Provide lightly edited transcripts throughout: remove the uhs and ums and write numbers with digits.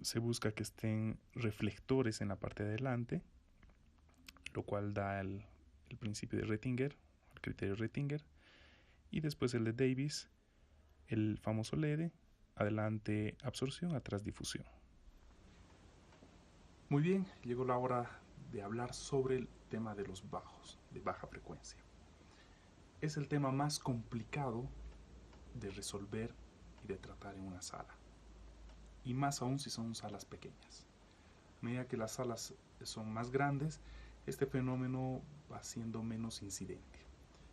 se busca que estén reflectores en la parte de adelante, lo cual da el principio de Rettinger, el criterio Rettinger, y después el de Davis, el famoso LED, adelante absorción, atrás difusión. Muy bien, llegó la hora de hablar sobre el tema de los bajos, de baja frecuencia. Es el tema más complicado de resolver y de tratar en una sala, y más aún si son salas pequeñas. A medida que las salas son más grandes, este fenómeno va siendo menos incidente.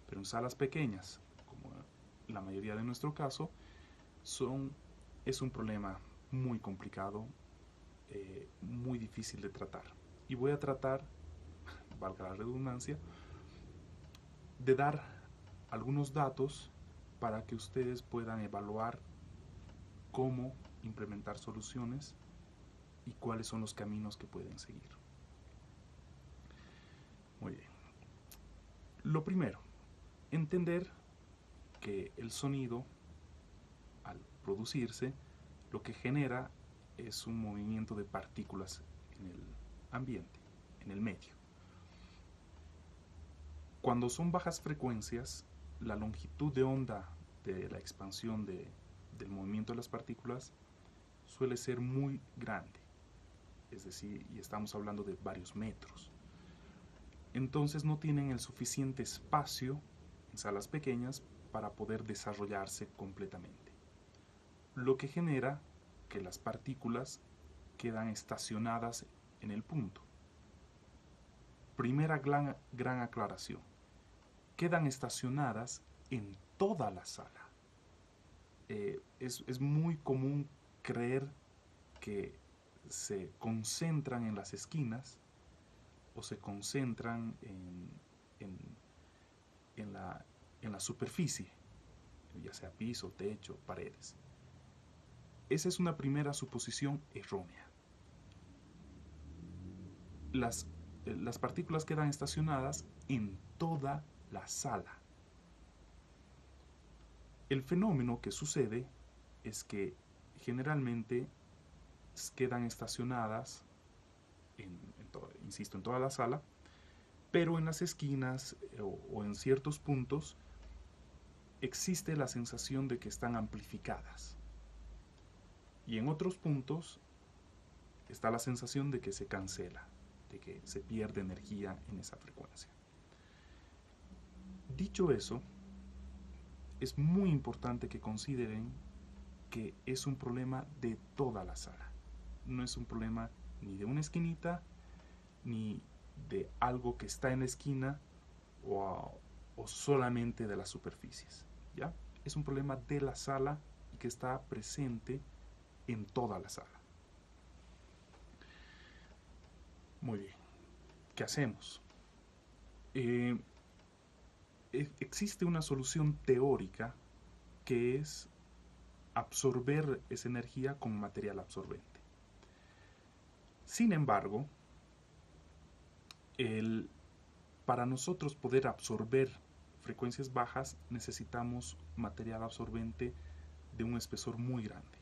Pero en salas pequeñas, como la mayoría de nuestro caso, es un problema muy complicado, muy difícil de tratar. Y voy a tratar, valga la redundancia, de dar algunos datos para que ustedes puedan evaluar cómo implementar soluciones y cuáles son los caminos que pueden seguir. Muy bien. Lo primero, entender que el sonido, al producirse, lo que genera es un movimiento de partículas en el ambiente, en el medio. Cuando son bajas frecuencias, la longitud de onda de la expansión del movimiento de las partículas suele ser muy grande, es decir, y estamos hablando de varios metros. Entonces no tienen el suficiente espacio en salas pequeñas para poder desarrollarse completamente, lo que genera que las partículas quedan estacionadas en el punto. Primera gran aclaración, quedan estacionadas en toda la sala. Es muy común creer que se concentran en las esquinas o se concentran en, en, la, en la superficie, ya sea piso, techo, paredes. Esa es una primera suposición errónea. Las, las partículas quedan estacionadas en toda la sala. El fenómeno que sucede es que generalmente quedan estacionadas, insisto, en toda la sala, pero en las esquinas o en ciertos puntos existe la sensación de que están amplificadas. Y en otros puntos está la sensación de que se cancela, de que se pierde energía en esa frecuencia. Dicho eso, es muy importante que consideren que es un problema de toda la sala. No es un problema ni de una esquinita, ni de algo que está en la esquina o solamente de las superficies. ¿Ya? Es un problema de la sala y que está presente en toda la sala. Muy bien. ¿Qué hacemos? Existe una solución teórica que es absorber esa energía con material absorbente. Sin embargo, para nosotros poder absorber frecuencias bajas necesitamos material absorbente de un espesor muy grande.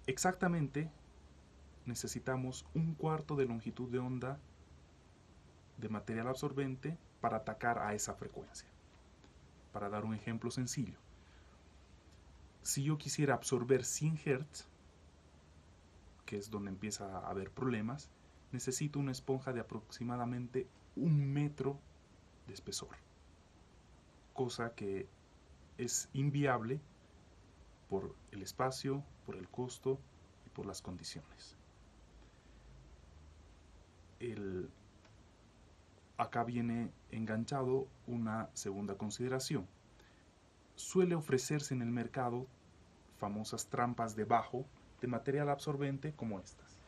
Exactamente necesitamos un cuarto de longitud de onda de material absorbente para atacar a esa frecuencia. Para dar un ejemplo sencillo, si yo quisiera absorber 100 Hz, que es donde empieza a haber problemas, necesito una esponja de aproximadamente 1 metro de espesor, cosa que es inviable por el espacio, por el costo y por las condiciones. Acá viene enganchado una segunda consideración. Suele ofrecerse en el mercado famosas trampas de bajo de material absorbente como estas.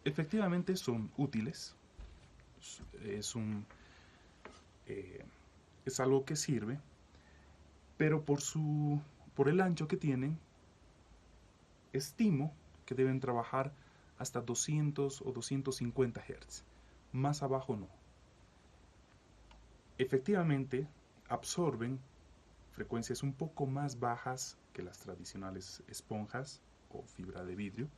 Efectivamente son útiles, es, un, eh, es algo que sirve, pero por el ancho que tienen, estimo que deben trabajar hasta 200 o 250 Hz, más abajo no. Efectivamente, absorben frecuencias un poco más bajas que las tradicionales esponjas o fibra de vidrio,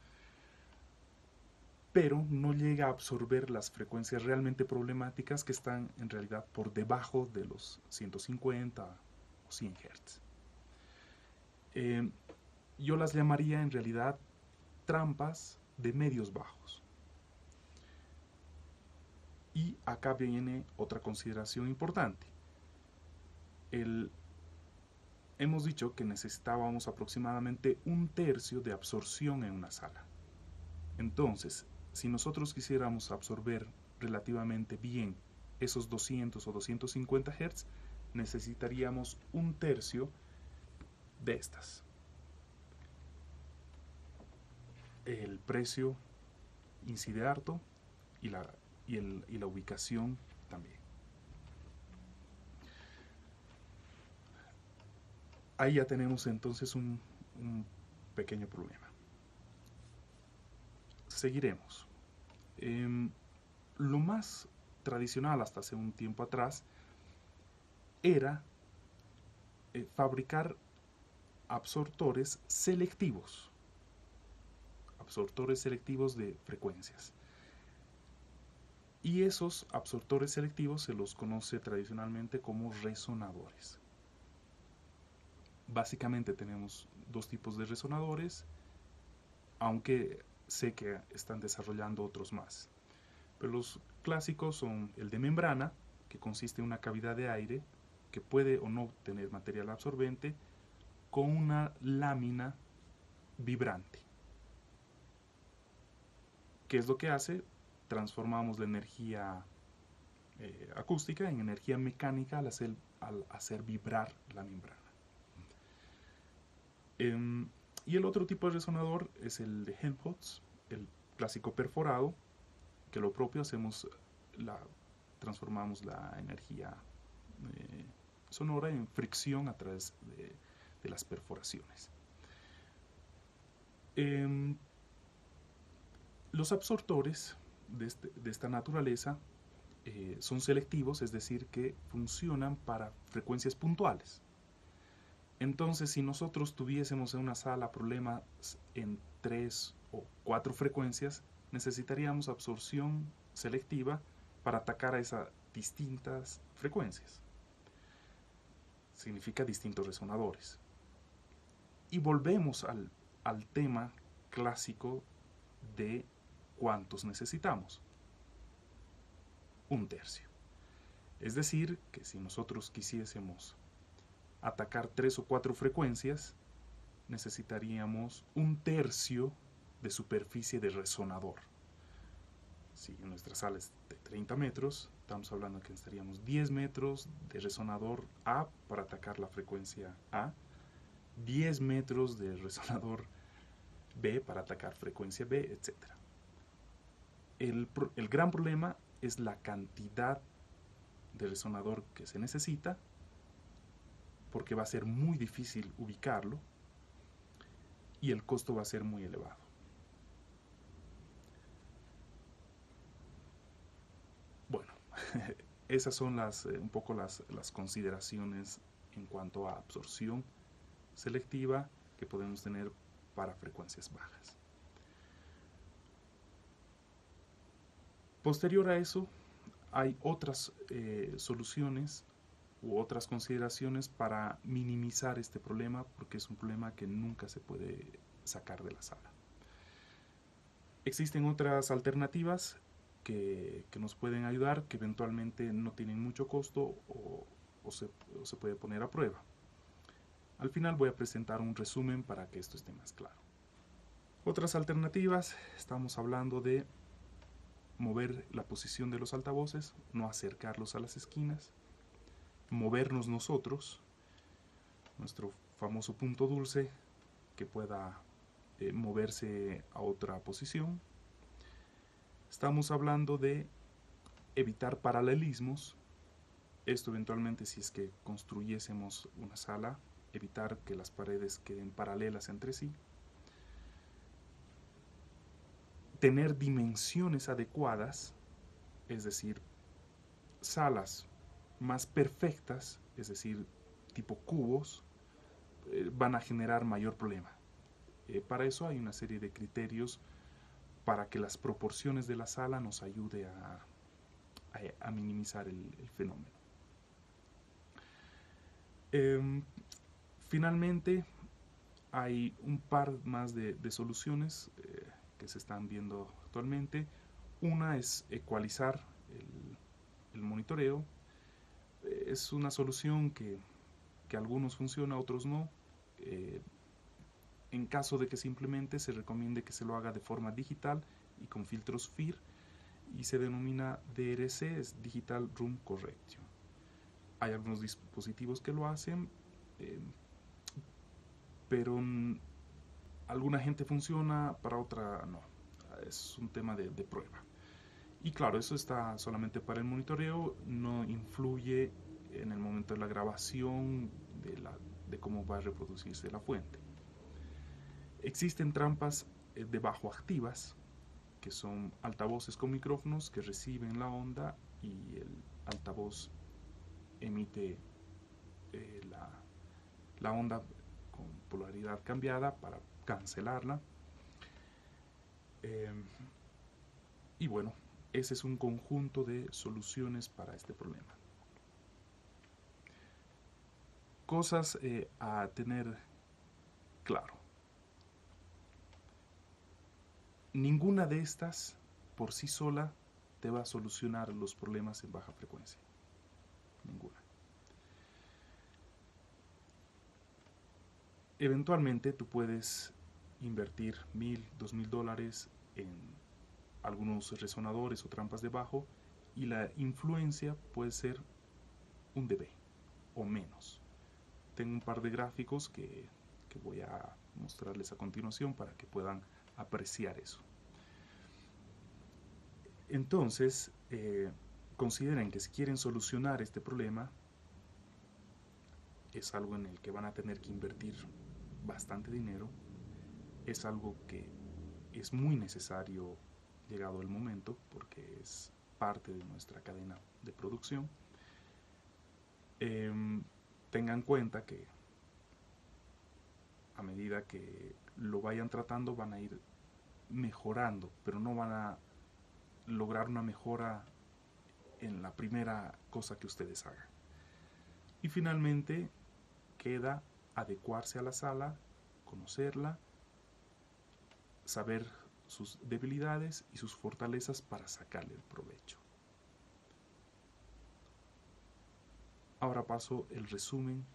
pero no llega a absorber las frecuencias realmente problemáticas que están en realidad por debajo de los 150 o 100 Hz. Yo las llamaría en realidad trampas de medios bajos. Y acá viene otra consideración importante. Hemos dicho que necesitábamos aproximadamente 1/3 de absorción en una sala. Entonces, si nosotros quisiéramos absorber relativamente bien esos 200 o 250 Hz, necesitaríamos 1/3 de estas. El precio incide harto y la ubicación también. Ahí ya tenemos entonces un pequeño problema. Seguiremos. Lo más tradicional hasta hace un tiempo atrás era fabricar absortores selectivos de frecuencias. Y esos absortores selectivos se los conoce tradicionalmente como resonadores. Básicamente tenemos dos tipos de resonadores, aunque sé que están desarrollando otros más. Pero los clásicos son el de membrana, que consiste en una cavidad de aire que puede o no tener material absorbente, con una lámina vibrante. ¿Qué es lo que hace? Transformamos la energía acústica en energía mecánica al hacer vibrar la membrana. Y el otro tipo de resonador es el de Helmholtz, el clásico perforado, que lo propio hacemos, transformamos la energía sonora en fricción a través de las perforaciones. Los absortores de esta naturaleza son selectivos, es decir, que funcionan para frecuencias puntuales. Entonces, si nosotros tuviésemos en una sala problemas en 3 o 4 frecuencias, necesitaríamos absorción selectiva para atacar a esas distintas frecuencias. Significa distintos resonadores. Y volvemos al tema clásico de cuántos necesitamos. 1/3. Es decir, que si nosotros quisiésemos atacar 3 o 4 frecuencias, necesitaríamos 1/3 de superficie de resonador. Si nuestra sala es de 30 metros, estamos hablando que necesitaríamos 10 metros de resonador A para atacar la frecuencia A, 10 metros de resonador B para atacar frecuencia B, etc. El gran problema es la cantidad de resonador que se necesita, porque va a ser muy difícil ubicarlo y el costo va a ser muy elevado. Bueno, esas son un poco las consideraciones en cuanto a absorción selectiva que podemos tener para frecuencias bajas. Posterior a eso, hay otras soluciones u otras consideraciones para minimizar este problema, porque es un problema que nunca se puede sacar de la sala. Existen otras alternativas que nos pueden ayudar, que eventualmente no tienen mucho costo o se puede poner a prueba. Al final voy a presentar un resumen para que esto esté más claro. Otras alternativas, estamos hablando de mover la posición de los altavoces, no acercarlos a las esquinas, movernos nosotros, nuestro famoso punto dulce que pueda moverse a otra posición. Estamos hablando de evitar paralelismos. Esto eventualmente, si es que construyésemos una sala, evitar que las paredes queden paralelas entre sí. Tener dimensiones adecuadas es decir, salas más perfectas, es decir, tipo cubos, van a generar mayor problema. Para eso hay una serie de criterios para que las proporciones de la sala nos ayude a minimizar el fenómeno. Finalmente, hay un par más de soluciones que se están viendo actualmente. Una es ecualizar el monitoreo. Es una solución que a algunos funciona, a otros no. En caso de que simplemente se recomiende que se lo haga de forma digital y con filtros FIR, y se denomina DRC, es Digital Room Correction. Hay algunos dispositivos que lo hacen, pero alguna gente funciona, para otra no. Es un tema de prueba. Y claro, eso está solamente para el monitoreo, no influye en el momento de la grabación de cómo va a reproducirse la fuente. Existen trampas de bajo activas, que son altavoces con micrófonos que reciben la onda y el altavoz emite la onda con polaridad cambiada para cancelarla. Y bueno, ese es un conjunto de soluciones para este problema. Cosas a tener claro. Ninguna de estas por sí sola te va a solucionar los problemas en baja frecuencia. Ninguna. Eventualmente tú puedes invertir $1,000, $2,000 en algunos resonadores o trampas de bajo, y la influencia puede ser 1 dB o menos. Tengo un par de gráficos que voy a mostrarles a continuación para que puedan apreciar eso. Entonces, consideren que si quieren solucionar este problema, es algo en el que van a tener que invertir bastante dinero, es algo que es muy necesario llegado el momento, porque es parte de nuestra cadena de producción. Tengan en cuenta que a medida que lo vayan tratando van a ir mejorando, pero no van a lograr una mejora en la primera cosa que ustedes hagan. Y finalmente queda adecuarse a la sala, conocerla, saber sus debilidades y sus fortalezas para sacarle el provecho. Ahora paso el resumen